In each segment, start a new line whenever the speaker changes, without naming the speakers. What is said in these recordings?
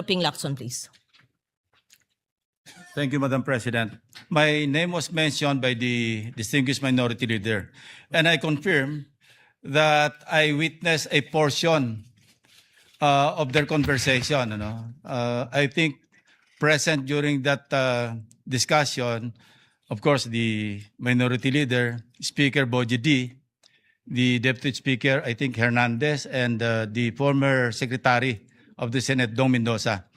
Ping Lacson, please.
Thank you, Madam President. My name was mentioned by the distinguished minority leader, and I confirm that I witnessed a portion of their conversation. I think present during that discussion, of course, the minority leader, Speaker Boji D, the Deputy Speaker, I think Hernandez, and the former Secretary of the Senate, Dong Mendoza.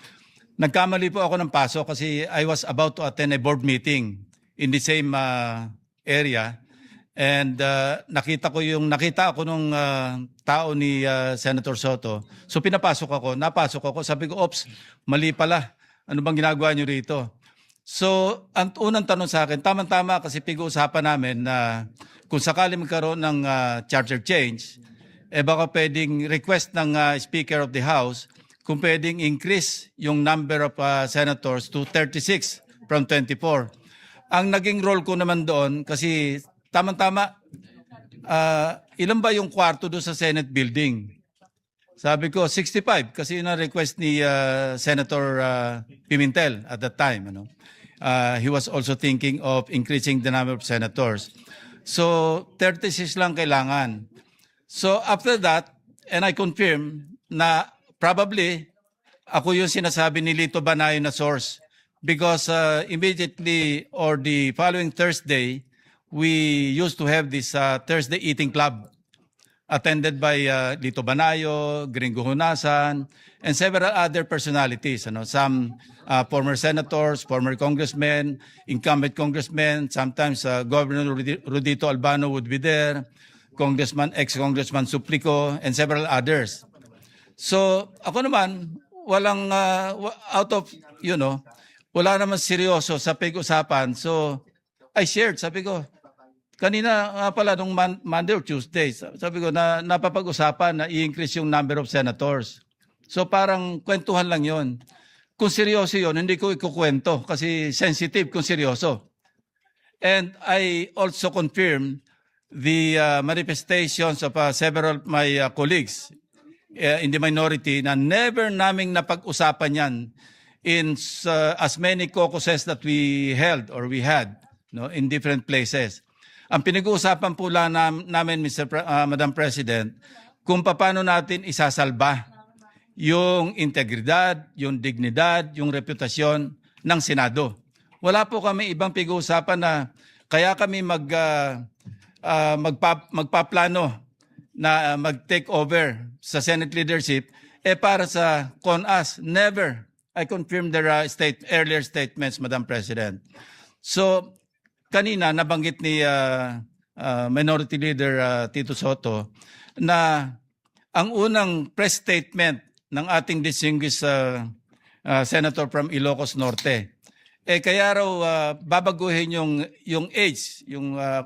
Nagkamali po ako ng paso kasi I was about to attend a board meeting in the same area, and nakita ako nung tao ni Senator Soto. So napasok ako, sabi ko, "Ops, mali pala. Ano bang ginagawa niyo rito?" So, ang unang tanong sa akin, tama-tama kasi pag-uusapan namin na kung sakali magkaroon ng charter change, baka pwedeng request ng Speaker of the House kung pwedeng increase yung number of senators to 36 from 24. Ang naging role ko naman doon, kasi tama-tama, ilan ba yung kwarto doon sa Senate building? Sabi ko, 65, kasi yun ang request ni Senator Pimentel at that time. He was also thinking of increasing the number of senators. So, 36 lang kailangan. So, after that, and I confirm na probably ako yung sinasabi ni Lito Banayo na source, because immediately or the following Thursday, we used to have this Thursday eating club attended by Lito Banayo, Gringo Hunasan, and several other personalities. Some former senators, former congressmen, incumbent congressmen, sometimes Governor Rudito Albano would be there, ex-Congressman Suplico, and several others. So ako naman, walang wala naman seryoso sa pag-usapan. So I shared, sabi ko, kanina nga pala nung Monday or Tuesday, sabi ko na napapag-usapan na i-increase yung number of senators. So parang kwentuhan lang yon. Kung seryoso yon, hindi ko ikukwento kasi sensitive kung seryoso. And I also confirm the manifestations of several of my colleagues in the minority na never naming napag-usapan yan in as many caucuses that we held or we had in different places. Ang pinag-uusapan po lang namin, Madam President, kung paano natin isasalba yung integridad, yung dignidad, yung reputasyon ng Senado. Wala po kami ibang pag-uusapan na kaya kami magpaplano na mag-take over sa Senate leadership, para sa CONAS. Never. I confirm their earlier statements, Madam President. So, kanina nabanggit ni Minority Leader Tito Soto na ang unang press statement ng ating distinguished Senator from Ilocos Norte, kaya raw babaguhin yung age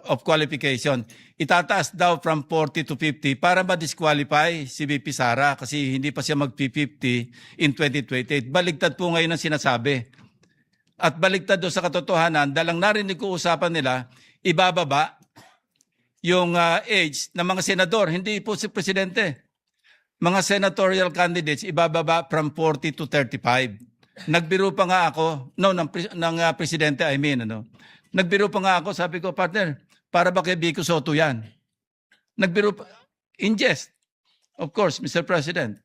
of qualification. Itataas daw from 40 to 50 para ma-disqualify si VP Sara kasi hindi pa siya mag-50 in 2028. Baligtad po ngayon ang sinasabi. At baligtad doon sa katotohanan, dalang narinig ko usapan nila, ibababa yung age ng mga senador, hindi po si Presidente. Mga senatorial candidates, ibababa from 40 to 35. Nagbiro pa nga ako, ng Presidente, Nagbiro pa nga ako, sabi ko, partner, para ba kay Vico Soto yan? Nagbiro pa, in jest, of course, Mr. President.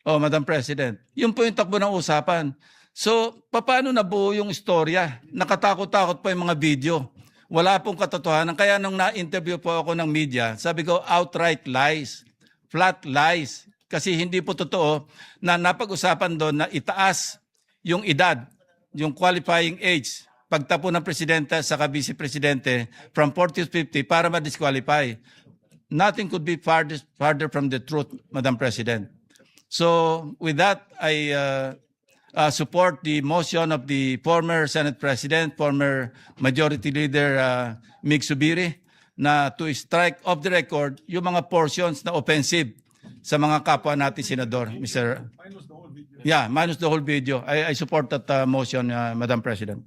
Madam President. Yun po yung takbo ng usapan. So, paano nabuo yung istorya? Nakatakot-takot pa yung mga video. Wala pong katotohanan. Kaya nung na-interview po ako ng media, sabi ko, outright lies, flat lies. Kasi hindi po totoo na napag-usapan doon na itaas yung edad, yung qualifying age, pagtapo ng Presidente sa Vice Presidente from 40 to 50 para ma-disqualify. Nothing could be farther from the truth, Madam President. So, with that, I support the motion of the former Senate President, former Majority Leader Mig Subiri, na to strike off the record yung mga portions na offensive sa mga kapwa natin senador, Mr. Minus the whole video. Yeah, minus the whole video. I support that motion, Madam President.